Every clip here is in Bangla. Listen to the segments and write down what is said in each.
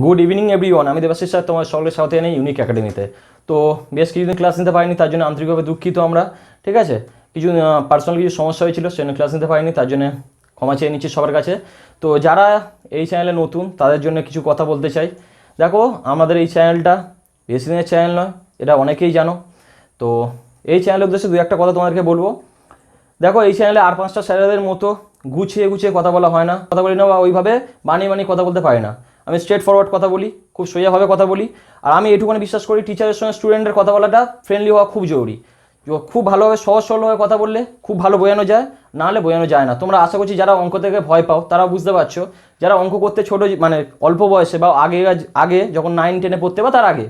গুড ইভিনিং এভরিওয়ান, আমি দেবাশিস স্যার তোমার সকলের সাথে জানাই ইউনিক একাডেমিতে। তো বেশ কিছুদিন ক্লাস নিতে পারিনি, তার জন্য আন্তরিকভাবে দুঃখিত আমরা। ঠিক আছে, কিছু পার্সোনাল কিছু সমস্যা হয়েছিল, সেজন্য ক্লাস নিতে পারিনি, তার জন্য ক্ষমা চেয়ে নিচ্ছি সবার কাছে। তো যারা এই চ্যানেলে নতুন তাদের জন্য কিছু কথা বলতে চাই। দেখো, আমাদের এই চ্যানেলটা বেশি দিনের চ্যানেল নয়, এটা অনেকেই জানো। তো এই চ্যানেলের উদ্দেশ্যে দু একটা কথা তোমাদেরকে বলবো। দেখো, এই চ্যানেলে আর পাঁচটা স্যারেদের মতো গুছিয়ে গুছিয়ে কথা বলা হয় না, কথা বলি না, বা ওইভাবে বানিয়ে বানিয়ে কথা বলতে পারি না। আমি স্ট্রেট ফরওয়ার্ড কথা বলি, খুব সোজাভাবে কথা বলি। আর আমি এটুকুনি বিশ্বাস করি, টিচারের সঙ্গে স্টুডেন্টের কথা বলাটা ফ্রেন্ডলি হওয়া খুব জরুরি। খুব ভালোভাবে সহজ সরলভাবে কথা বললে খুব ভালো বোঝানো যায়, নাহলে বোঝানো যায় না। তোমরা আশা করছি যারা অঙ্ক থেকে ভয় পাও তারা বুঝতে পারছো। যারা অঙ্ক করতে ছোটো, মানে অল্প বয়সে বা আগে যখন 9-10-এ পড়তে বা তার আগে,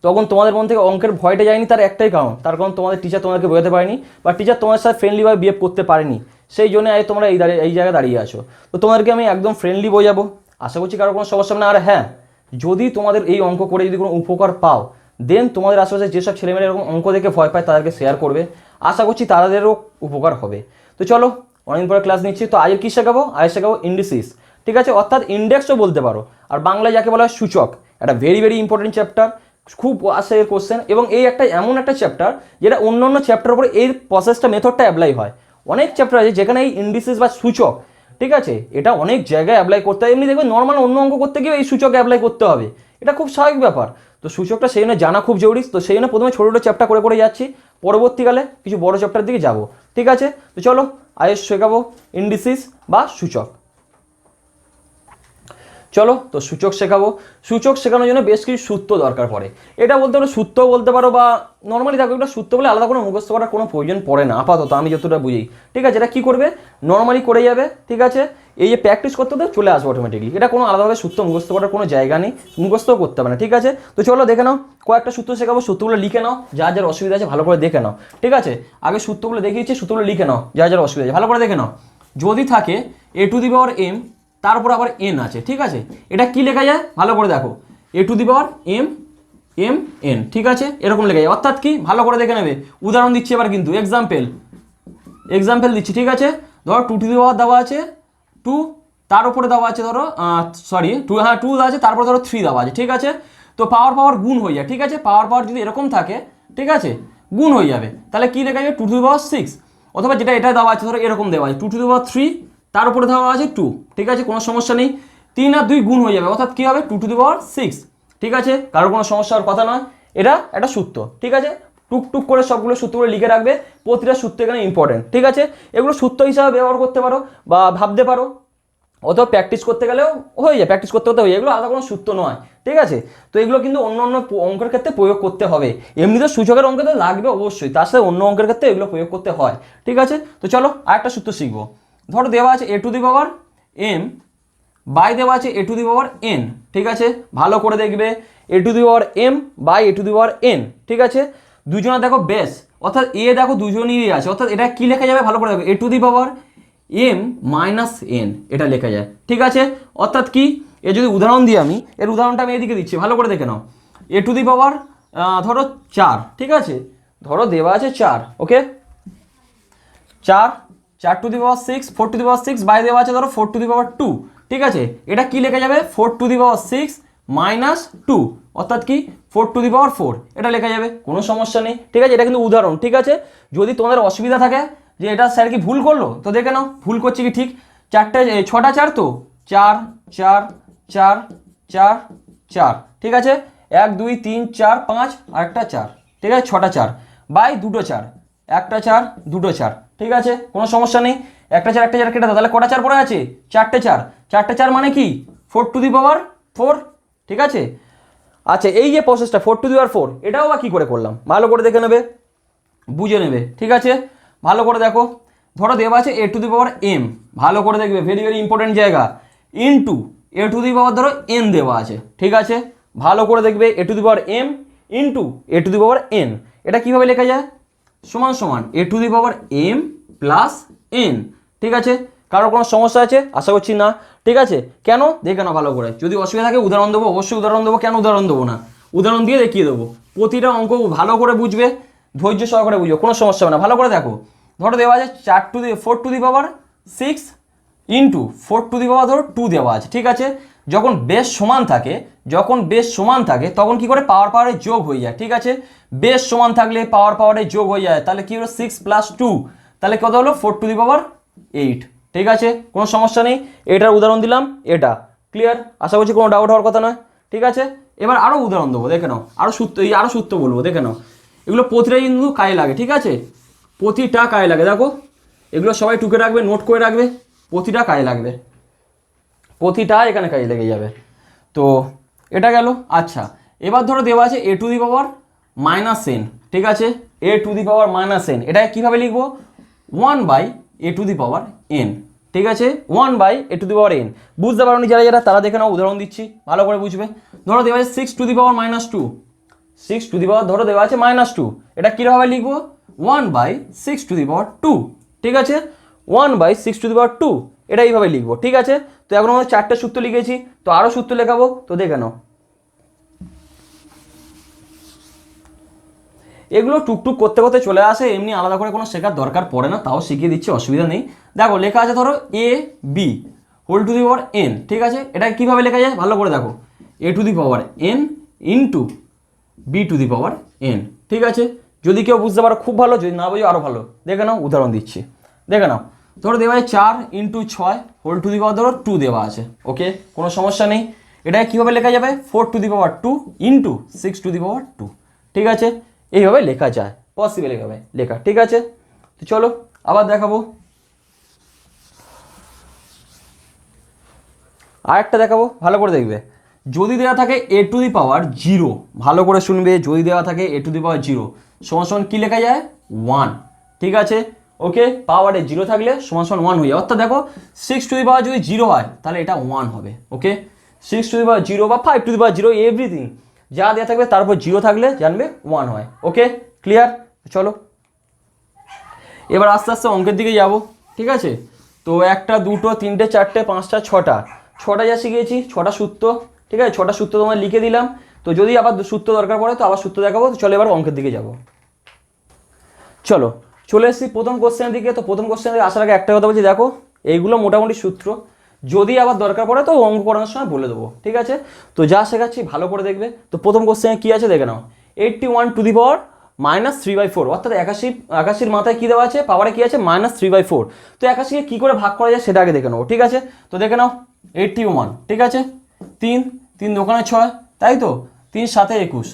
তখন তোমাদের মন থেকে অঙ্কের ভয়টা যায়নি, তার একটাই কারণ, তার কারণ তোমাদের টিচার তোমাদেরকে বোঝাতে পারেনি, বা টিচার তোমার সাথে ফ্রেন্ডলিভাবে বিহেভ করতে পারেনি। সেই জন্য তোমরা এই জায়গায় দাঁড়িয়ে আছো। তো তোমাদেরকে আমি একদম ফ্রেন্ডলি বোঝাবো, আশা করছি কারো কোনো সমস্যা না। আর হ্যাঁ, যদি তোমাদের এই অঙ্ক করে যদি কোনো উপকার পাও, দেন তোমাদের আশেপাশে যেসব ছেলেমেয়েরা এরকম অঙ্ক দেখে ভয় পায় তাদেরকে শেয়ার করবে, আশা করছি তাদেরও উপকার হবে। তো চলো, অনেকদিন পরে ক্লাস নিচ্ছি। তো আজকে কী শেখাবো? আজ শেখাবো ইন্ডিসিস। ঠিক আছে, অর্থাৎ ইন্ডেক্সও বলতে পারো, আর বাংলায় যাকে বলা হয় সূচক। একটা ভেরি ভেরি ইম্পর্টেন্ট চ্যাপ্টার, খুব আসে এর কোশ্চেন। এবং এই এমন একটা চ্যাপ্টার যেটা অন্য অন্য চ্যাপ্টার উপরে এই প্রসেসটা, মেথডটা অ্যাপ্লাই হয়। অনেক চ্যাপ্টার আছে যেখানে এই ইন্ডিসিস বা সূচক, ঠিক আছে, এটা অনেক জায়গায় অ্যাপ্লাই করতে হয়। এমনি দেখবে নর্মাল অন্য অঙ্ক করতে গিয়ে এই সূচক অ্যাপ্লাই করতে হবে, এটা খুব স্বাভাবিক ব্যাপার। তো সূচকটা সেই জন্য জানা খুব জরুরি। তো সেই জন্য প্রথমে ছোটো ছোটো চ্যাপ্টার করে করে যাচ্ছি, পরবর্তীকালে কিছু বড় চ্যাপ্টার দিকে যাব। ঠিক আছে, তো চলো আজ শেখাবো ইন্ডিসিস বা সূচক। চলো, তো সূচক শেখাবো। সূচক শেখানোর জন্য বেশ কিছু সূত্র দরকার পড়ে। এটা বলতে পারো সূত্র বলতে পারো, বা নর্মালি দেখো একটা সূত্র বলে আলাদা কোনো মুখস্থ করার কোনো প্রয়োজন পড়ে না আপাতত, আমি যতটা বুঝি। ঠিক আছে, এটা কী করবে, নর্মালি করে যাবে। ঠিক আছে, এই যে প্র্যাকটিস করতে হতে চলে আসবে অটোমেটিকলি। এটা কোনো আলাদাভাবে সূত্র মুখস্থ করার কোনো জায়গা নেই, মুখস্থও করতে হবে না। ঠিক আছে, তো চলো দেখে নাও, কয়েকটা সূত্র শেখাবো, সূত্রগুলো লিখে নাও, যার যার অসুবিধা আছে ভালো করে দেখে নাও। ঠিক আছে, আগে সূত্রগুলো দেখিয়েছি, সূত্রগুলো লিখে নাও, যার যার অসুবিধা আছে ভালো করে দেখে নাও। যদি থাকে a to the power m, তারপর আবার n আছে। ঠিক আছে, এটা কি লেখা যায় ভালো করে দেখো, a to the power m m n। ঠিক আছে, এরকম লেখা যায়। অর্থাৎ কি, ভালো করে দেখে নেবে। উদাহরণ দিচ্ছি এবার, কিন্তু এক্সাম্পল দিচ্ছি। ঠিক আছে, ধরো 2 টু দি পাওয়ার দেওয়া আছে 2, তার উপরে দেওয়া আছে ধরো 2, হ্যাঁ 2 দেওয়া আছে, তারপর ধরো 3 দেওয়া আছে। ঠিক আছে, তো পাওয়ার গুণ হয়ে যায়। ঠিক আছে, পাওয়ার যদি এরকম থাকে, ঠিক আছে, গুণ হয়ে যাবে। তাহলে কি লেখা যাবে, 2 টু দি পাওয়ার 6। অথবা যেটা এটা দেওয়া আছে ধরো এরকম দেওয়া আছে 2 টু দি পাওয়ার 3, তার উপরে দেওয়া আছে 2। ঠিক আছে, কোনো সমস্যা নেই। 3 আর 2 গুণ হয়ে যাবে, অর্থাৎ কী হবে, 2 টু দি পাওয়ার 6। ঠিক আছে, কারোর কোনো সমস্যার কথা নয়, এটা একটা সূত্র। ঠিক আছে, টুকটুক করে সবগুলো সূত্রগুলো লিখে রাখবে, প্রতিটা সূত্র এখানে ইম্পর্টেন্ট। ঠিক আছে, এগুলো সূত্র হিসাবে ব্যবহার করতে পারো বা ভাবতে পারো, অথবা প্র্যাকটিস করতে গেলেও হয়ে যায়, প্র্যাকটিস করতে হয়ে যায়। এগুলো আলাদা কোনো সূত্র নয়। ঠিক আছে, তো এগুলো কিন্তু অন্য অন্য অঙ্কের ক্ষেত্রে প্রয়োগ করতে হবে। এমনিতে সূচকের অঙ্কে তো লাগবে অবশ্যই, তার সাথে অন্য অঙ্কের ক্ষেত্রে এগুলো প্রয়োগ করতে হয়। ঠিক আছে, তো চলো আরেকটা সূত্র শিখবো। ধরো দেওয়া আছে a to the power m by দেওয়া আছে a to the power n। ঠিক আছে, ভালো করে দেখবে, a to the power m by a to the power n। ঠিক আছে, দুজনে দেখো বেস, অর্থাৎ এ দেখো দুজনেরই আছে, অর্থাৎ এটা কি লেখা যাবে ভালো করে দেখো, a to the power m minus n, এটা লেখা যায়। ঠিক আছে, অর্থাৎ কি, এর যদি উদাহরণ দিই আমি, এর উদাহরণটা আমি এদিকে দিচ্ছি, ভালো করে দেখে নাও। a টু দি পাওয়ার ধরো 4। ঠিক আছে, ধরো দেওয়া আছে 4, okay, 4 to the power 6, 4 to the power 6 by দেওয়া আছে ধরো 4 টু দি পাওয়ার 2। ঠিক আছে, এটা কি লেখা যাবে, 4 টু দি পাওয়ার 6 মাইনাস 2, অর্থাৎ কি 4 টু দি পাওয়ার 4, এটা লেখা যাবে, কোনো সমস্যা নেই। ঠিক আছে, এটা কিন্তু উদাহরণ। ঠিক আছে, যদি তোমাদের অসুবিধা থাকে যে এটা স্যার কি ভুল করলো, তো দেখে নাও ভুল করছে কি ঠিক। 6টা 4, তো 4 4 4 4 4। ঠিক আছে, 1 2 3 4 5 আর একটা 4। ঠিক আছে, 6টা 4 বাই 2টো 4, একটা 4 2টো 4। ঠিক আছে, কোনো সমস্যা নেই। একটা 4 কেটে দাও, তাহলে কটা 4 পড়ে আছে, 4টে 4 মানে কি 4 টু দি পাওয়ার 4। ঠিক আছে, আচ্ছা এই যে প্রসেসটা 4 টু দি পাওয়ার 4, এটাও বা কী করে করলাম ভালো করে দেখে নেবে, বুঝে নেবে। ঠিক আছে, ভালো করে দেখো, ধরো দেওয়া আছে a to the power m, ভালো করে দেখবে, ভেরি ভেরি ইম্পর্টেন্ট জায়গা, into a to the power ধরো n দেওয়া আছে। ঠিক আছে, ভালো করে দেখবে, a to the power m into a to the power n, এটা কীভাবে লেখা যায়, সমান সমান a to the power m plus n। ঠিক আছে, কারোর কোনো সমস্যা আছে, আশা করছি না। ঠিক আছে, কেন দেখে নাও ভালো করে, যদি অসুবিধা থাকে উদাহরণ দেবো, অবশ্যই উদাহরণ দেবো, কেন উদাহরণ দেবো না, উদাহরণ দিয়ে দেখিয়ে দেবো। প্রতিটা অঙ্ক ভালো করে বুঝবে, ধৈর্য সহকারে বুঝবে, কোনো সমস্যা হবে না। ভালো করে দেখো, ধরো দেওয়া আছে 4 to the 4 to the power 6 into 4 to the power ধরো 2 দেওয়া আছে। ঠিক আছে, যখন বেস সমান থাকে তখন কি করে পাওয়ারের যোগ হয়ে যায়, ঠিক আছে। বেস সমান থাকলে পাওয়ারের যোগ হয়ে যায়, তাহলে কি হলো 6 + 2, তাহলে কত হলো 4⁸, ঠিক আছে, কোনো সমস্যা নেই। এটার উদাহরণ দিলাম, এটা ক্লিয়ার, আশা করছি কোনো ডাউট হওয়ার কথা নয়, ঠিক আছে। এবার আরও উদাহরণ দেবো, দেখে নাও, আরও সূত্র বলবো, দেখে নাও। এগুলো প্রতিটা কিন্তু কাজে লাগে, ঠিক আছে, প্রতিটা কাজে লাগে। দেখো এগুলো সবাই টুকে রাখবে, নোট করে রাখবে, প্রতিটা কাজে লাগবে, প্রতিটা এখানে কাজে লেগে যাবে। তো এটা গেল। আচ্ছা, এবার ধরো দেওয়া আছে a⁻n, ঠিক আছে, a⁻n, এটা কীভাবে লিখবো, 1/a⁻n, ঠিক আছে, 1/a⁻n। বুঝতে পারোনি যারা তারা দেখে নাও, উদাহরণ দিচ্ছি, ভালো করে বুঝবে। ধরো দেওয়া আছে 6⁻², 6 ধরো দেওয়া আছে -2, এটা কীভাবে লিখবো, 1/6², ঠিক আছে, 1/6², এটা এইভাবে লিখবো, ঠিক আছে। তো এখন আমরা 4টে সূত্র লিখেছি, তো আরও সূত্র লেখাবো, তো দেখে নাও। এগুলো টুকটুক করতে করতে চলে আসে, এমনি আলাদা করে কোনো শেখার দরকার পড়ে না, তাও শিখিয়ে দিচ্ছি, অসুবিধা নেই। দেখো লেখা আছে ধরো a/b⁴n, ঠিক আছে, এটা কীভাবে লেখা যায় ভালো করে দেখো, a⁻n × b⁻n, ঠিক আছে। যদি কেউ বুঝতে পারো খুব ভালো, যদি না বুঝো আরও ভালো। দেখে নাও, উদাহরণ দিচ্ছি, দেখে নাও। ধরো দেওয়া আছে 4 × 6 ধরো 2 দেওয়া আছে, ওকে, কোনো সমস্যা নেই। এটা কীভাবে লেখা যাবে, 4⁻2 × 6⁻2, ঠিক আছে, এইভাবে লেখা যায়, পসিবল এইভাবে লেখা, ঠিক আছে। তো চলো আবার দেখাবো, আরেকটা দেখাবো, ভালো করে দেখবে। যদি দেওয়া থাকে a⁻0, ভালো করে শুনবে, যদি দেওয়া থাকে a⁻0 সমান কী লেখা যায়, 1, ঠিক আছে, ওকে, পাওয়ারে 0 থাকলে সমান 1 হয়ে যায়। অর্থাৎ দেখো 6 যদি 0 হয় তাহলে এটা 1 হবে, ওকে, 6 বা 5 এভরিথিং যা দেওয়া থাকবে তারপর 0 থাকলে জানবে 1 হয়, ওকে, ক্লিয়ার। চলো এবার আস্তে আস্তে অঙ্কের দিকে যাব, ঠিক আছে। তো 1টা 2টো 3টে 4টে 5টা 6টা যা শিখিয়েছি, 6টা সূত্র, ঠিক আছে, 6টা সূত্র তোমায় লিখে দিলাম। তো যদি আবার সূত্র দরকার পড়ে তো আবার সূত্র দেখাবো। তো চলো এবার অঙ্কের দিকে যাব, চলো চলে এসেছি প্রথম কোশ্চেনের দিকে। তো প্রথম কোশ্চেনের দিকে আসার আগে একটা কথা বলছি, দেখো এইগুলো মোটামুটি সূত্র, যদি আবার দরকার পড়ে তো অঙ্ক করানোর সময় বলে দেবো, ঠিক আছে। তো যা শেখাচ্ছি ভালো করে দেখবে। তো প্রথম কোশ্চেনে কী আছে দেখে নাও, 81⁻³ অর্থাৎ 81 মাথায় কী দেওয়া আছে, পাওয়ারে কী আছে, -3/4। তো 81কে কী করে ভাগ করা যায় সেটা আগে দেখে নেবো, ঠিক আছে। তো দেখে নাও 81, ঠিক আছে, 3 দোকানে 6, তাই তো, 3 7 21,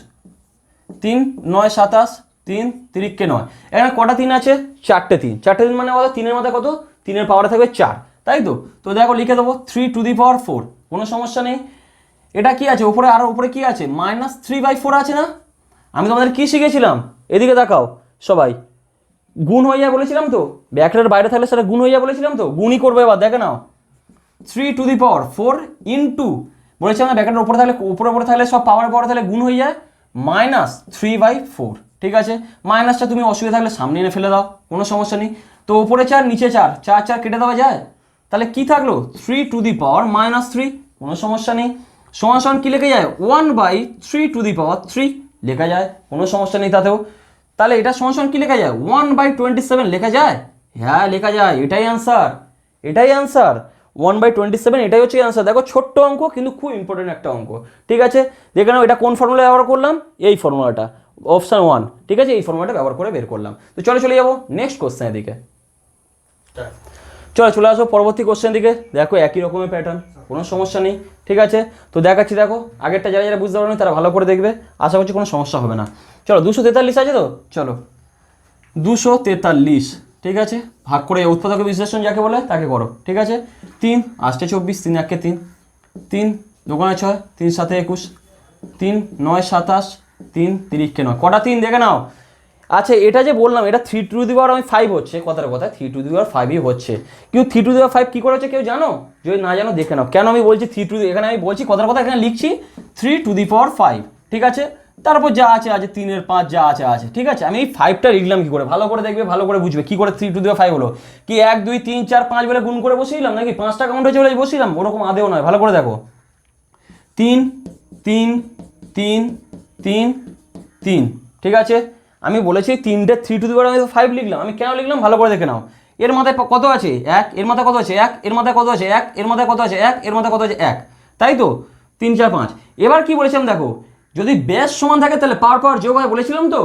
3 9 27, 3 3 9, এখানে কটা 3 আছে, 4টে 3 মানে কত, 3-এর মাথায় কত, 3-এর পাওয়ারে থাকবে 4, তাই তো। তো দেখো লিখে দেবো 3⁴, কোনো সমস্যা নেই। এটা কি আছে উপরে, আর উপরে কি আছে, -3/4 আছে না। আমি তোমাদের কি শিখেছিলাম, এদিকে তাকাও সবাই, গুণ হয়ে যায় বলেছিলাম তো, ব্র্যাকেটের বাইরে থাকলে সেটা গুণ হয়ে যায় বলেছিলাম তো, গুণই করবে। এবার দেখে নাও 3⁴ ইন্টু বলেছিলাম না, ব্র্যাকেটের উপরে থাকলে সব পাওয়ারে থাকলে গুণ হয়ে যায়, -3/4, ঠিক আছে। মাইনাসটা তুমি অসুবিধা থাকলে সামনে এনে ফেলে দাও, কোনো সমস্যা নেই। তো উপরে 4 নিচে 4, 4 কেটে দেওয়া যায়, তাহলে কি থাকলো 3⁻³ কোনো সমস্যা নেই। সমান কি লেখা যায়, 1/3⁻³ লেখা যায়, কোনো সমস্যা নেই তাতেও। তাহলে এটা সমান কি লেখা যায়, 1/27 লেখা যায়, হ্যাঁ লেখা যায়, এটাই অ্যান্সার, 1/27, এটাই হচ্ছে অ্যান্সার। দেখো ছোট্ট অঙ্ক কিন্তু খুব ইম্পর্টেন্ট একটা অঙ্ক, ঠিক আছে। দেখে নাও এটা কোন ফর্মুলা ব্যবহার করলাম, এই ফর্মুলাটা, অপশান 1, ঠিক আছে, এই ফর্মুলাটা ব্যবহার করে বের করলাম। তো চলে যাবো নেক্সট কোশ্চেনের দিকে, চলে আসো পরবর্তী কোশ্চেন দিকে। দেখো একই রকমের প্যাটার্ন, কোনো সমস্যা নেই, ঠিক আছে। তো দেখাচ্ছি, দেখো আগেরটা যারা বুঝতে পারো তারা ভালো করে দেখবে, আশা করছি কোনো সমস্যা হবে না। চলো 243 আছে তো, চলো 243, ঠিক আছে, ভাগ করে উৎপাদক বিশ্লেষণ যাকে বলে তাকে করো, ঠিক আছে। 3 8 24, 3 1 3, 3 2 6, 3 7 21, 3 9 27, 3 3 9, কটা 3 দেখে নাও। আচ্ছা এটা যে বললাম এটা 3⁵ হচ্ছে, কথার কথা 3⁵ হচ্ছে, কিন্তু 3⁵ কী করে হচ্ছে কেউ জানো, যদি না জানো দেখে নাও। কেন আমি বলছি এখানে আমি বলছি কথার কথা, এখানে লিখছি 3⁵, ঠিক আছে, তারপর যা আছে 3-এর 5 যা আছে, ঠিক আছে। আমি এই 5টা লিখলাম কী করে, ভালো করে দেখবে, ভালো করে বুঝবে কী করে 3⁵ হলো। কি 1 2 3 4 5 বলে গুণ করে বসিয়ে দিলাম, নাকি 5টা কাউন্ট হয়েছে বলে বসিয়ে দিলাম, ওরকম আদেও নয়, ভালো করে দেখো। 3 3 3 3 3, ঠিক আছে। আমি বলেছি 3টে 3⁵ লিখলাম, আমি কেন লিখলাম ভালো করে দেখে নাও। এর মাথায় কত আছে 1, এর মাথায় কত আছে 1, এর মাথায় কত আছে 1, এর মাথায় কত আছে 1, এর মাথায় কত আছে 1, তাই তো 3 4 5। এবার কি বলেছিলাম দেখো, যদি বেস সমান থাকে তাহলে পাওয়ার পাওয়ার যোগ হয় বলেছিলাম তো,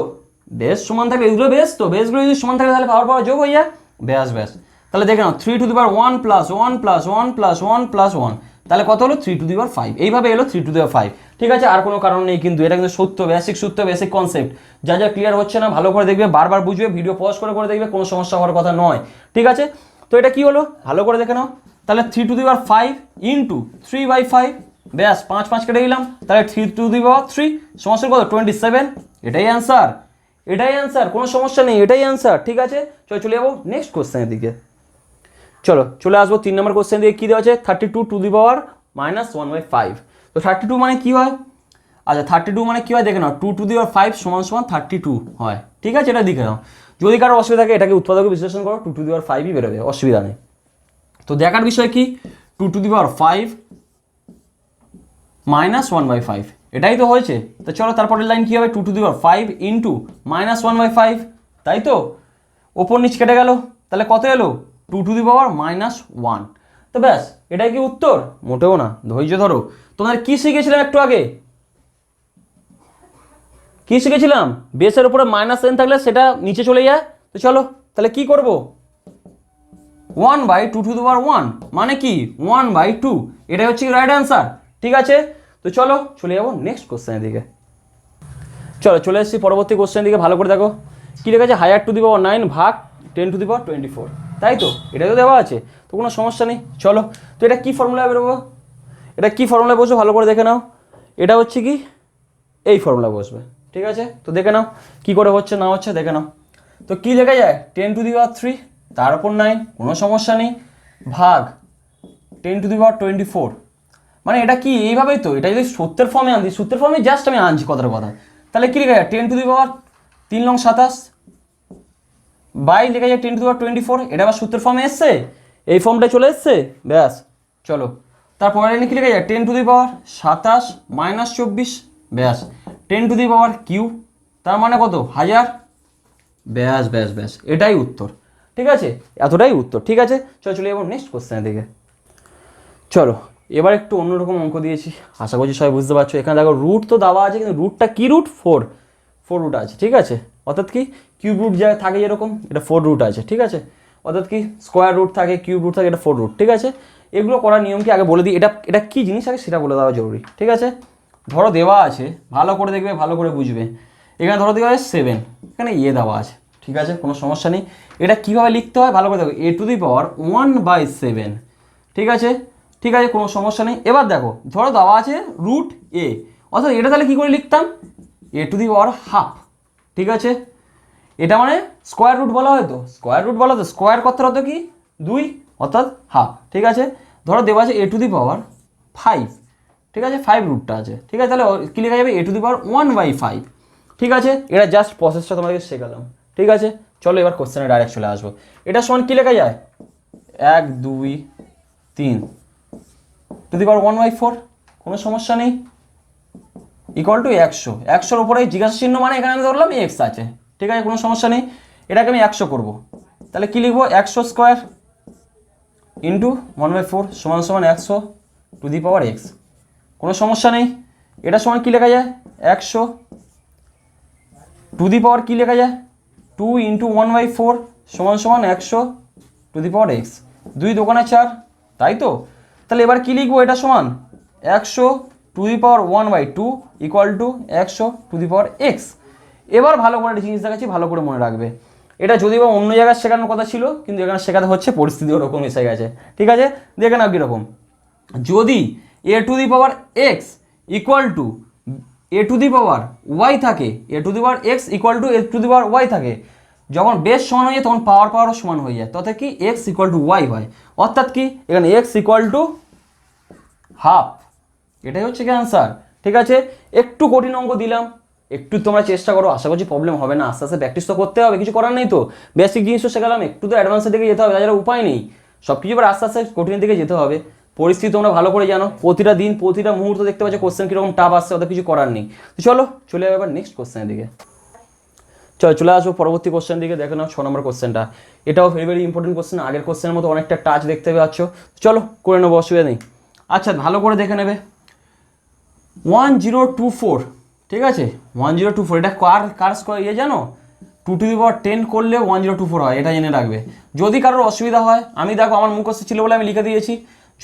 বেস সমান থাকলে এগুলো বেস, তো বেসগুলো যদি সমান থাকে তাহলে পাওয়ার পাওয়ার যোগ হয়ে যায়, ব্যাস ব্যাস। তাহলে দেখে নাও 3 two the power 1 plus 1 plus 1 plus 1 plus 1, তাহলে কত হলো 3 টু দি পাওয়ার 5, এইভাবে এলো 3 টু দি পাওয়ার 5। ঠিক আছে, আর কোনো কারণ নেই কিন্তু, এটা কিন্তু সূত্র, বেসিক সূত্র, বেসিক কনসেপ্ট। যা যা ক্লিয়ার হচ্ছে না ভালো করে দেখবে, বারবার বুঝবে, ভিডিও পজ করে করে দেখবে, কোনো সমস্যা হওয়ার কথা নয়। ঠিক আছে, তো এটা কি হলো ভালো করে দেখে নাও, তাহলে 3 টু দি পাওয়ার 5 ইন্টু 3/5, ব্যাস 5 5 কেটে দিলাম, তাহলে 3 টু দি পাওয়ার 3 সমস্যা কত 27, এটাই অ্যান্সার, এটাই অ্যান্সার, কোনো সমস্যা নেই, এটাই অ্যান্সার। ঠিক আছে, চলে যাবো নেক্সট কোশ্চেনের দিকে। চলো চলে আসবো 3 নম্বর কোশ্চেন দিয়ে। কী দেওয়া আছে 32 টু দি পাওয়ার -1/5। তো 32 মানে কী হয়, আচ্ছা 32 মানে কী হয় দেখে নাও, 2 টু দি পাওয়ার 5 সমান সমান 32 হয়। ঠিক আছে, এটা দেখে নাও, যদি কারো অসুবিধা থাকে এটাকে উৎপাদকে বিশ্লেষণ করো, 2 টু দি পাওয়ার 5ই বেরোবে, অসুবিধা নেই। তো দেখার বিষয় কি 2 টু দি পাওয়ার 5 -1/5, এটাই তো হয়েছে। তো চলো তারপরের লাইন কী হবে, 2 টু দি পাওয়ার 5 ইন্টু -1/5, তাই তো, ওপর নিচ কেটে গেল, তাহলে কত এলো 2 টু দি পাওয়ার -1। তো ব্যাস, এটাই কি উত্তর? মোটেও না, ধৈর্য ধরো। তোমাদের কি শিখেছিলাম একটু আগে, কি শিখেছিলাম, বেসের উপরে -n থাকলে সেটা নিচে চলে যায়। তো চলো তাহলে কি করব, 1/2 টু দি পাওয়ার 1 মানে কি 1/2, এটাই হচ্ছে রাইট অ্যান্সার। ঠিক আছে, তো চলো চলে যাবো নেক্সট কোশ্চেনের দিকে। চলো চলে এসেছি পরবর্তী কোশ্চেনের দিকে, ভালো করে দেখো কি লেখা আছে, হায়ার টু দি পাওয়ার 9 ভাগ 10 টু দি পাওয়ার 24, তাই তো, এটা তো দেওয়া আছে, তো কোনো সমস্যা নেই। চলো, তো এটা কি ফর্মুলায় বেরোবো, এটা কি ফর্মুলায় বসবো ভালো করে দেখে নাও, এটা হচ্ছে কি এই ফর্মুলা বসবে। ঠিক আছে, তো দেখে নাও কি করে হচ্ছে না হচ্ছে দেখে নাও। তো কি লেখা যায় 10 টু দি পাওয়ার 3 তার উপর 9, কোনো সমস্যা নেই, ভাগ 10 টু দি পাওয়ার 24, মানে এটা কি এইভাবেই তো, এটা যদি সূত্রের ফর্মে আনছি, সূত্রের ফর্মে জাস্ট আমি আনছি কথার কথা, তাহলে কি লেখা যায় 10 টু দি পাওয়ার 3 লং 27 বাই লেখা যায় 10 টু দি পাওয়ার 24, এটা আবার সূত্রের ফর্মে এসছে, এই ফর্মটা চলে এসছে, ব্যাস। চলো তারপরে কি লেখা যায় 10 টু দি পাওয়ার 27 - 24, ব্যাস 10 টু দি পাওয়ার কিউ, তার মানে কত 1000, ব্যাস ব্যাস ব্যাস, এটাই উত্তর। ঠিক আছে, এতটাই উত্তর। ঠিক আছে, চলো চলে যাবো নেক্সট কোশ্চেনের দিকে। চলো এবার একটু অন্যরকম অঙ্ক দিয়েছি, আশা করছি সবাই বুঝতে পারছো। এখানে দেখো রুট তো দেওয়া আছে, কিন্তু রুটটা কি রুট 4 রুট আছে। ঠিক আছে, অর্থাৎ কি কিউব রুট যা থাকে যেরকম, এটা 4 রুট আছে। ঠিক আছে, অর্থাৎ কি স্কোয়ার রুট থাকে, কিউব রুট থাকে, এটা 4 রুট। ঠিক আছে, এগুলো করার নিয়ম কি আগে বলে দিই, এটা এটা কী জিনিস আগে সেটা বলে দেওয়া জরুরি। ঠিক আছে, ধরো দেওয়া আছে, ভালো করে দেখবে, ভালো করে বুঝবে। এখানে ধরো দেওয়া আছে 7, এখানে দেওয়া আছে। ঠিক আছে, কোনো সমস্যা নেই। এটা কীভাবে লিখতে হয় ভালো করে দেখো, a টু দি পাওয়ার 1/7। ঠিক আছে, ঠিক আছে, কোনো সমস্যা নেই। এবার দেখো ধরো দেওয়া আছে রুট a, অর্থাৎ এটা তাহলে কী করে লিখতাম a to the power half. ঠিক আছে, এটা মানে স্কোয়ার রুট বলা হয়, তো স্কোয়ার রুট বলা, তো স্কোয়ার কথার হতো কি 2, অর্থাৎ হাফ। ঠিক আছে, ধরো দেওয়া আছে a টু দি পাওয়ার 5। ঠিক আছে, 5 রুটটা আছে। ঠিক আছে, তাহলে কী লেখা যাবে a টু দি পাওয়ার 1/5। ঠিক আছে, এটা জাস্ট প্রসেসটা তোমাদেরকে শেখালাম। ঠিক আছে, চলো এবার কোশ্চেনে ডাইরেক্ট চলে আসবো। এটা সমান কী লেখা যায় 1 2 3 টু দি পাওয়ার 1/4, কোনো সমস্যা নেই, ইকুয়াল টু 100। 100-র উপরে জিজ্ঞাসা চিহ্ন মানে এখানে আমি ধরলাম এক্স আছে। ঠিক আছে, কোনো সমস্যা নেই, এটাকে আমি 100 করবো, তাহলে কী লিখবো 100 স্কোয়ার ইন্টু 1/4 সমান সমান 100 টু দি পাওয়ার এক্স, কোনো সমস্যা নেই। এটা সমান কী লেখা যায় 100 টু দি পাওয়ার কী লেখা যায় 2 ইন্টু 1/4 সমান সমান 100 টু দি পাওয়ার এক্স, 2 দোকানে 4, তাই তো। তাহলে এবার কী লিখবো, এটা সমান 100 two the power 1/2 equal to 100 two the power x. এবার ভালো করে জিনিস দেখাচ্ছি, ভালো করে মনে রাখবে। এটা যদিও বা অন্য জায়গায় শেখানোর কথা ছিল, কিন্তু এখানে শেখাতে হচ্ছে, পরিস্থিতি ওরকম এসে গেছে। ঠিক আছে, দেখে নাও কীরকম, যদি a to the power X equal to a to the power Y থাকে, a to the power X equal to a to the power Y থাকে, যখন বেস সমান হয়ে যায় তখন পাওয়ার পাওয়ারও সমান হয়ে যায়, তথা কি এক্স ইকুয়াল টু ওয়াই হয়। অর্থাৎ কি এখানে এক্স ইকুয়াল টু হাফ, এটাই হচ্ছে কি অ্যান্সার। ঠিক আছে, একটু কঠিন অঙ্ক দিলাম, একটু তোমরা চেষ্টা করো, আশা করছি প্রবলেম হবে না। আস্তে আস্তে প্র্যাকটিস তো করতে হবে, কিছু করার নেই। তো বেসিক জিনিসও শেখালাম, একটু তো অ্যাডভান্সের দিকে যেতে হবে, তাছাড়া উপায় নেই। সব কিছু এবার আস্তে আস্তে কঠিনের দিকে যেতে হবে। পরিস্থিতি তোমরা ভালো করে জানো, প্রতিটা দিন প্রতিটা মুহূর্ত দেখতে পাচ্ছ কোশ্চেন কীরকম টাফ আসছে, ওদের কিছু করার নেই। তো চলো চলে যাবে এবার নেক্সট কোশ্চেনের দিকে। চলে আসবো পরবর্তী কোশ্চেন দিকে। দেখে নাও 6 নম্বর কোশ্চেনটা, এটাও ভেরি ভেরি ইম্পর্টেন্ট কোশ্চেন, আগের কোশ্চেনের মতো অনেকটা টাচ দেখতে পাচ্ছ। চলো করে নেবো, অসুবিধা নেই। আচ্ছা ভালো করে দেখে নেবে 1024, ঠিক আছে 1024 এটা কার স্কোয়ার ইয়ে জানো, 2 to the power 10 করলে 1024 হয়, এটা জেনে রাখবে। যদি কারোর অসুবিধা হয়, আমি দেখো আমার মুখস্থ ছিল বলে আমি লিখে দিয়েছি,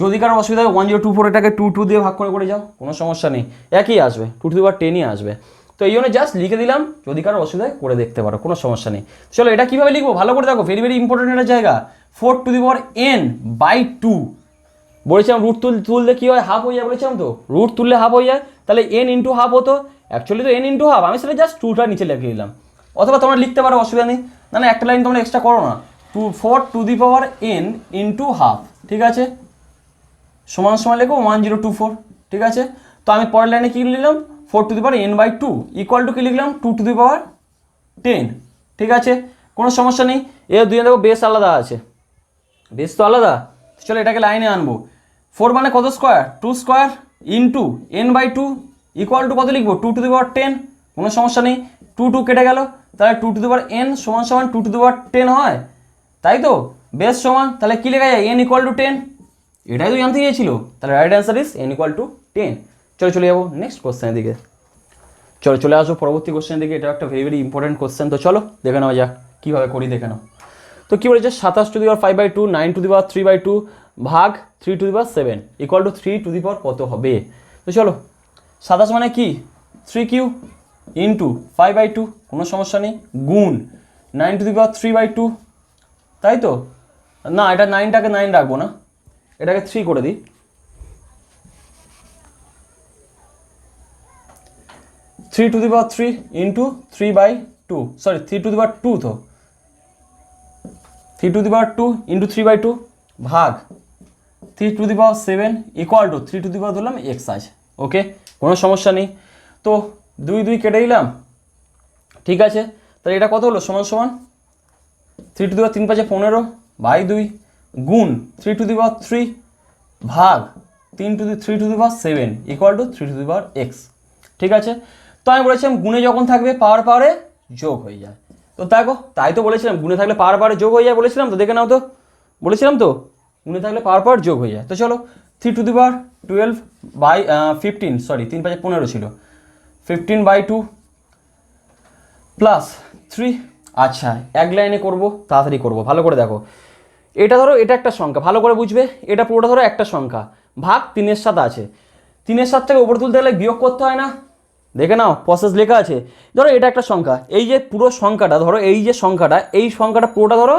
যদি কারোর অসুবিধা হয় 1024 এটাকে 2 দিয়ে ভাগ করে যাও, কোনো সমস্যা নেই, একই আসবে, 2 to the power 10ই আসবে। তো এই জন্য জাস্ট লিখে দিলাম, যদি কারোর অসুবিধা হয় করে দেখতে পারো, কোনো সমস্যা নেই। চলো এটা কীভাবে লিখবো ভালো করে দেখো, ভেরি ভেরি ইম্পর্টেন্ট একটা জায়গা। 4 to the power n/2 বলেছিলাম, রুট তুললে কী হয়, হাফ হয়ে যায় বলেছিলাম তো, রুট তুললে হাফ হয়ে যায়, তাহলে n ইন্টু হাফ হতো, অ্যাকচুয়ালি তো n ইন্টু হাফ, আমি সেটা জাস্ট 2টা নিচে লিখে দিলাম, অথবা তোমরা লিখতে পারো, অসুবিধা নেই, না একটা লাইন তোমরা এক্সট্রা করো না, 4 to the power n into half, ঠিক আছে, সমান সমান লিখো 1024, ঠিক আছে। তো আমি পরের লাইনে কী লিখলাম, 4 to the power n/2 equal to কী লিখলাম, 2 to the power 10, ঠিক আছে, কোনো সমস্যা নেই। এর দুই দেখো বেস আলাদা আছে, বেস তো আলাদা, চলো এটাকে লাইনে আনবো। 4 মানে কত square, 2 square into n/2 equal two কত লিখবো, 2 to the power 10, কোনো সমস্যা নেই, 2 কেটে গেল, তাহলে 2 to the power n সমান সমান 2 to the power 10 হয়, তাই তো, বেস সমান, তাহলে কী লেখা যায়, n ইকুয়াল টু 10, এটাই তো জানতে চেয়েছিল, তাহলে right answer is n equal to 10। চলো চলে যাবো নেক্সট কোশ্চেনের দিকে, চলে আসো পরবর্তী কোশ্চেনের দিকে, এটা একটা ভেরি ভেরি ইম্পর্টেন্ট কোশ্চেন, তো চলো দেখে নেওয়া যাক কীভাবে করি, দেখে নাও। তো কী বলেছে, 27 to the power 5/2 9 to the power 3/2 ভাগ 3 to the power 7 equal to 3 to the power কত হবে। তো চলো 27 মানে কি 3q ইন্টু 5/2, কোনো সমস্যা নেই, গুণ 9 to the power 3/2, তাই তো, না এটা 9টাকে 9 রাখবো না, এটাকে 3 করে দিই, 3 to the power 3 into 3/2, sorry 3 to the power 2, তো 3 to the power 2 ইন্টু 3/2 ভাগ 3 to the power 7 equal to 3 to the power ধরলাম x আছে, ওকে, কোনো সমস্যা নেই। তো 2 কেটে দিলাম, ঠিক আছে, তাহলে এটা কত হলো, সমান সমান 3 to the power 3 5 15/2 গুণ 3 to the power 3 ভাগ 3 to the power 7 equal to 3 to the power x, ঠিক আছে। তো আমি বলেছিলাম গুণে যখন থাকবে পাওয়ারে যোগ হয়ে যায়, তো দেখো তাই তো বলেছিলাম, গুণে থাকলে পাওয়ারে যোগ হয়ে যায় বলেছিলাম তো, দেখে নাও তো, বলেছিলাম তো গুণে থাকলে পাওয়ার যোগ হয়ে যায়। তো চলো 3 to the power 12/15, সরি 3 5 15 ছিল, 15/2 প্লাস 3, আচ্ছা এক লাইনে করবো, তাড়াতাড়ি করবো, ভালো করে দেখো, এটা ধরো এটা একটা সংখ্যা, ভালো করে বুঝবে, এটা পুরোটা ধরো একটা সংখ্যা, ভাগ 3-এর সাথে আছে, 3-এর সাথে থেকে উপরে তুলতে গেলে বিয়োগ করতে হয় না, দেখে নাও প্রসেস লেখা আছে, ধরো এটা একটা সংখ্যা, এই যে পুরো সংখ্যাটা ধরো, এই যে সংখ্যাটা, এই সংখ্যাটা পুরোটা ধরো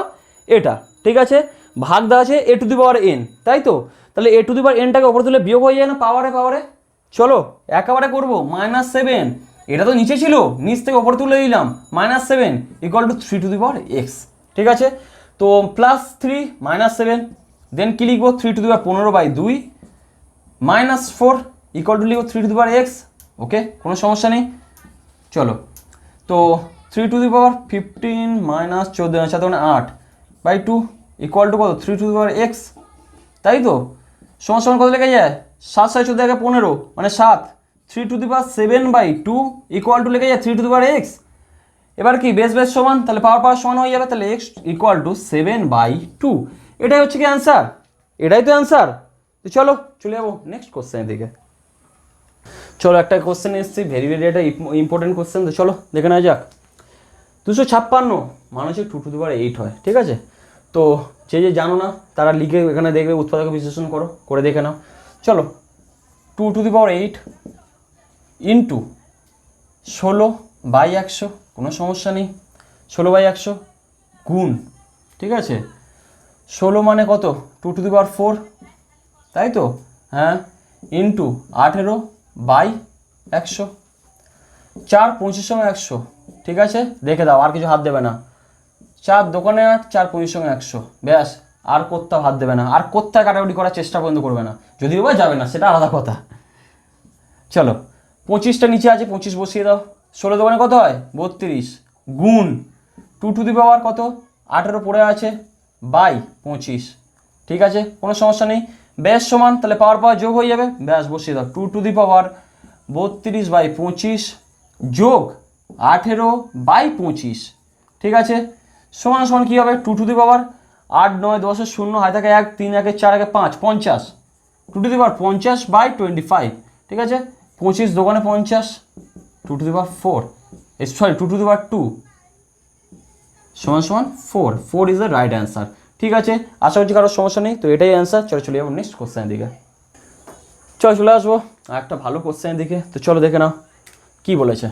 এটা, ঠিক আছে, ভাগ দেওয়া আছে a to the power n, তাই তো, তাহলে a to the power n-টাকে উপরে তুলে বিয়োগ হয়ে যায় না পাওয়ারে, চলো একেবারে করবো, -7, এটা তো নিচে ছিল, নিচ থেকে উপরে তুলে দিলাম, -7 equal to 3 to the power x, ঠিক আছে। তো +3 -7, দেন কি লিখবো, 3 to the power 15/2 -4 equal to লিখবো 3 to the power x, ওকে, কোনো সমস্যা নেই। চলো তো 3 to the power 15 - 14 7 8/2 equal to কত, 3 to the power x, তাই তো, সমান সমান কত লেখা যায়, 7 7 14 15 মানে 7, 3 to the power 7/2 equal to লেখা যায় 3 to the power x, এবার কি বেস সমান, তাহলে পাওয়ার সমান হয়ে যাবে, তাহলে x ইকুয়াল টু 7/2, এটাই হচ্ছে কি অ্যান্সার, এটাই তো অ্যান্সার। তো চলো চলে যাবো নেক্সট কোশ্চেনের দিকে, চলো একটা কোশ্চেন এসেছি, ভেরি ভেরি একটা ইম্পর্টেন্ট কোশ্চেন, তো চলো দেখে নেওয়া যাক। 256 মানুষের 2 to the power 8 হয়, ঠিক আছে। তো যে জানো না তারা লিখে এখানে দেখবে, উৎপাদক বিশ্লেষণ করে দেখে নাও। চলো 2 to the power 8 ইন্টু 16/100, কোনো সমস্যা নেই, 16/100 গুণ, ঠিক আছে, 16 মানে কত, 2 to the power 4, তাই তো, হ্যাঁ, ইন্টু 18/100, 4 25 সঙ্গে 100, ঠিক আছে, দেখে দাও আর কিছু হাত দেবে না, 4 দোকানে 8, 4 25 সঙ্গে 100, ব্যাস, আর কোথাও হাত দেবে না, আর কোথায় কাটাকুটি করার চেষ্টা পর্যন্ত করবে না, যদিও বা যাবে না সেটা আলাদা কথা। চলো 25টা নিচে আছে, 25 বসিয়ে দাও, 16 দোকানে কত হয় 32 গুণ 2 to the power কত 18 পড়ে আছে বাই 25, ঠিক আছে, কোনো সমস্যা নেই, ব্যাস সমান, তাহলে পাওয়ার যোগ হয়ে যাবে, ব্যাস বসিয়ে দাও, 2 to the power 32/25 যোগ 18/25, ঠিক আছে, সমান সমান কী হবে, 2 to the power 8 9 10 0 হাতে থাকে 1 3 1 4 1 5 50, 2^50/25, ঠিক আছে, 25 দোকানে 50, 2^4, সরি 2^2 সমান 4 ইজ দ্য রাইট অ্যান্সার। ঠিক আছে, আশা করছি কারোর সমস্যা নেই। তো এটাই অ্যান্সার। চলে যাবো নেক্সট কোশ্চেনের দিকে। চলে আসবো একটা ভালো কোশ্চেনের দিকে। তো চলো দেখে নাও কি বলেছে।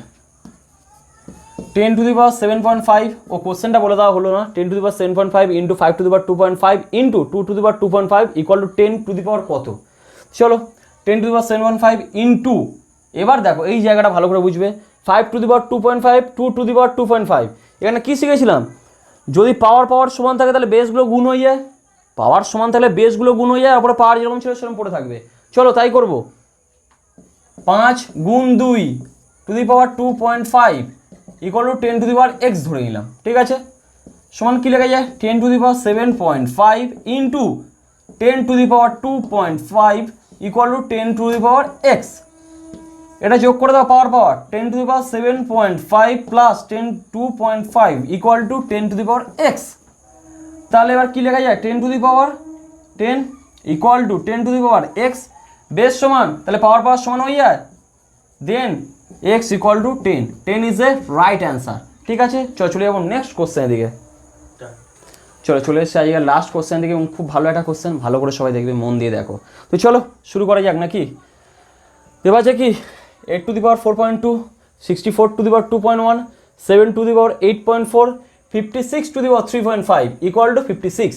10^7.5, ও কোশ্চেনটা বলে দেওয়া হলো না। 10^7.5 ইন্টু 5^2.5 ইন্টু 2^2.5 ইকুয়াল টু 10 কত। চলো 10^7.5 ইন্টু, এবার দেখো এই জায়গাটা ভালো করে বুঝবে। 5^2.5 2^2.5, এখানে কি শিখেছিলাম, যদি পাওয়ার সমান থাকে তাহলে বেসগুলো গুণ হয়ে যায়, পাওয়ার সমান থাকলে বেসগুলো গুণ হয়ে যায়, তারপরে পাওয়ার যেরকম ছিল সেরকম পড়ে থাকবে। চলো তাই করব। 5 গুণ 2 2^2.5 ইকুয়াল টু 10^x ধরে নিলাম, ঠিক আছে, সমান কি লেখা যায় 10^7.5 ইন্টু 10^2.5 ইকুয়াল টু 10^x। এটা যোগ করে দাও পাওয়ার 10^7.5 প্লাস 10^2.5 ইকুয়াল টু 10^x। তাহলে এবার কি লেখা যায় 10 ইকুয়াল টু 10^x বেস সমান, তাহলে পাওয়ার সমান হয়ে যায়, দেন x equal to 10 is a right answer. ঠিক আছে, চলে যাবো নেক্সট কোশ্চেনের দিকে। চলে এসেছে আজকে লাস্ট কোশ্চেন দিকে, এবং খুব ভালো একটা কোশ্চেন, ভালো করে সবাই দেখবে, মন দিয়ে দেখো। তো চলো শুরু করা যাক নাকি। এবার আছে কি 8^4.2, 64^2.1, 7^8.4, 56^3.5 ইকুয়াল টু 56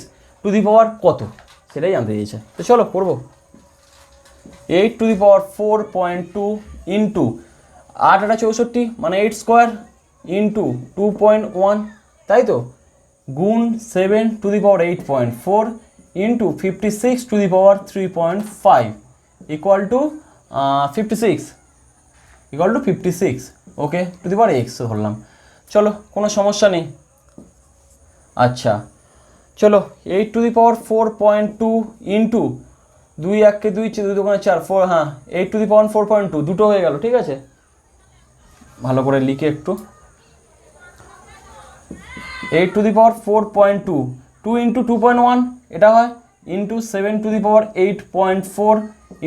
কত, সেটাই জানতে চেয়েছে। তো চলো করবো। 8^4.2 ইন্টু 8 8 64 মানে 8 স্কোয়ার ইন্টু 2.1, তাই তো, গুণ 7^8.4 into 56^3.5 equal to 56 okay, x ধরলাম। চলো কোনো সমস্যা নেই। আচ্ছা চলো 8^4.2 ইন্টু 2 1 কে 2 2 2 4 4, হ্যাঁ 8^4.2 দুটো হয়ে গেল, ঠিক আছে, ভালো করে লিখে একটু। 8^4.2 2 ইন্টু 2.1 এটা হয়, into 7^8.4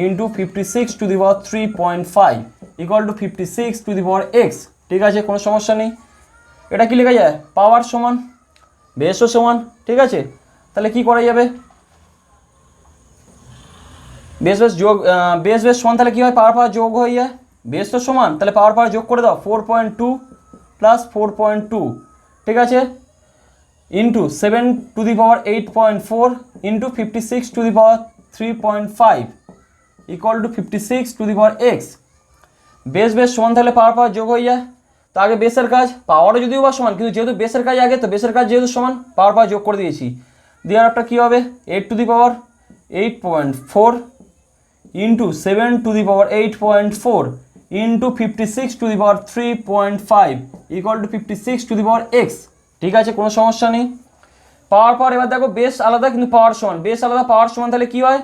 into 56^3.5 equal to 56x। ঠিক আছে, কোনো সমস্যা নেই। এটা কি লেখা যায় পাওয়ার সমান বেসও সমান, ঠিক আছে, তাহলে কি করা যাবে, বেস যোগ বেস সমান, তাহলে কি হয় পাওয়ার যোগ হয়ে যায়, বেস তো সমান, তাহলে পাওয়ার যোগ করে দাও 4.2 প্লাস 4.2, ঠিক আছে, into 7^8.4 into 56^3.5 equal to 56x। Base সমান থাকলে পাওয়ার যোগ হয়ে যায়। তো আগে বেসের কাজ, পাওয়ারও যদিও বা সমান, কিন্তু যেহেতু বেসের কাজ আগে, তো বেসের কাজ যেহেতু সমান পাওয়ার যোগ করে দিয়েছি। দিয়ে আর একটা কী হবে 8^8.4 into 7^8.4 into 56^3.5 equal to 56x। ঠিক আছে, কোনো সমস্যা নেই। পাওয়ার এবার দেখো বেস আলাদা কিন্তু পাওয়ার সমান, বেস আলাদা পাওয়ার সমান, তাহলে কি হয়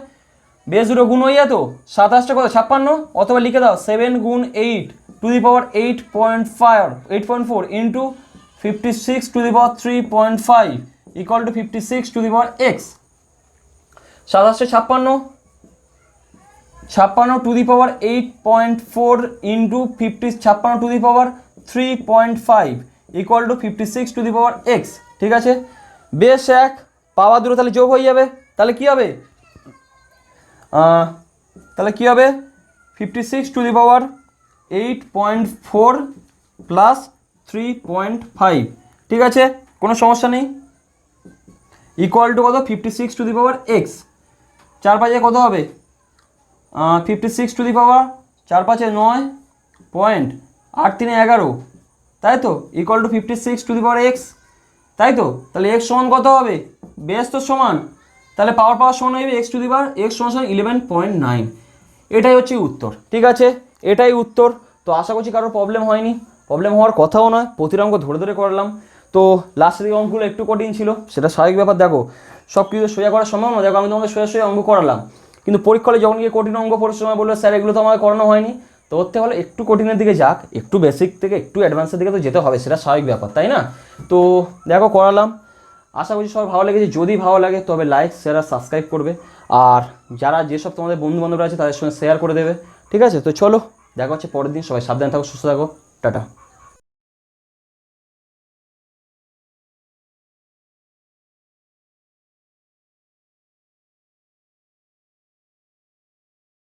বেস দুটো গুণ হয়ে যেত, 27টা কত 56, অথবা লিখে দাও 7 গুণ 8^8.4 into 56^3.5 equal to 56x। 57 56^8.4 into 56^3.5 equal to 56x। ঠিক আছে, বেস এক পাওয়ার দুটো তাহলে যোগ হয়ে যাবে, তাহলে কি হবে 56^8.4 প্লাস 3.5, ঠিক আছে, কোনো সমস্যা নেই, ইকুয়াল টু কত 56x। 4 5 কত হবে 56 4 5 9 পয়েন্ট 8 3 11, তাই তো, ইকুয়াল টু 56x, তাই তো, তাহলে x সমান কত হবে, বেস তো সমান, তাহলে পাওয়ার সমান হবে x সমান 11.9। এটাই হচ্ছে উত্তর। ঠিক আছে, এটাই উত্তর। তো আশা করছি কারোর প্রবলেম হয়নি, প্রবলেম হওয়ার কথাও নয়, প্রতিটা অঙ্ক ধরে ধরে করলাম। তো লাস্টের দিকে অঙ্কগুলো একটু কঠিন ছিল, সেটা স্বাভাবিক ব্যাপার। দেখো সব কিছু সোজা করা সম্ভব না, দেখো আমি তোমাকে সোজা অঙ্ক করালাম, কিন্তু পরীক্ষায় যখন গিয়ে কঠিন অঙ্ক পড়ার সময় বললো স্যার এগুলো তো আমাকে করানো হয়নি, তো ওর থেকে হলে একটু কঠিনের দিকে যাক, একটু বেসিক থেকে একটু অ্যাডভান্সের দিকে তো যেতে হবে, সেটা স্বাভাবিক ব্যাপার, তাই না। তো দেখো করালাম, আশা করছি সবার ভালো লেগেছে। যদি ভালো লাগে তবে লাইক শেয়ার আর সাবস্ক্রাইব করবে। আর যারা যেসব তোমাদের বন্ধুবান্ধবরা আছে তাদের সঙ্গে শেয়ার করে দেবে, ঠিক আছে? তো চলো দেখা হচ্ছে পরের দিন, সবাই সাবধানে থাকো, সুস্থ থাকো, টাটা।